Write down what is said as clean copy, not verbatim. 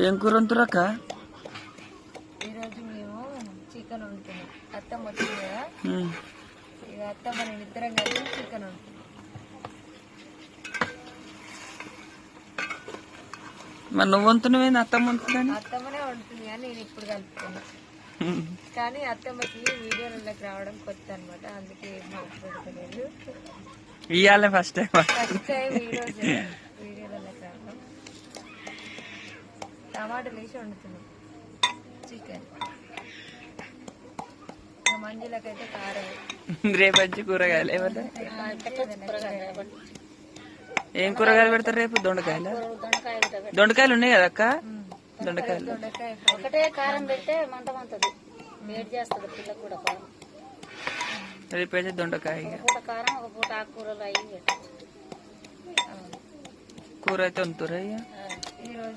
ఏం కూర వండుతురక్క? ఈరోజు మేము చికెన్ వండుతున్నాం. అత్తమ్మ వచ్చింది కదా, ఇక అత్తమ్మ నేను ఇద్దరం కలిసి చికెన్ వండుతున్నాం. మరి నువ్వు వండుతున్నావేంది? అత్తమ్మ వండుతుందని. అత్తమ్మనే వండుతుంది కానీ నేను ఇప్పుడు కలుపుతున్నా. కానీ అత్తమ్మకి వీడియోలలోకి రావడం కొత్త అనమాట, అందుకే మాట్లాడలేదు. ఇయ్యాలే ఫస్ట్ టైం వీడియోలలోకి రావడం. టమాటాలు వేసి వండుతున్నాం చికెన్. మంజులకైతే కారం. రేపు వచ్చి కూరగాయలు ఏమన్నా ఏం కూరగాయలు పెడతారు రేపు? దొండకాయలు. దొండకాయలు ఉన్నాయి కదా అక్క? దొండకాయలు ఒకటే కారం పెడితే మంట మంటది, వేడి చేస్తుంది పిల్లలకు కూడా. కారం రేపు అయితే దొండకాయ, ఒక పూట కారం ఒక పూట ఆకుకూరలు అయ్యి పెట్టచ్చు. కూర అయితే వండుతురా?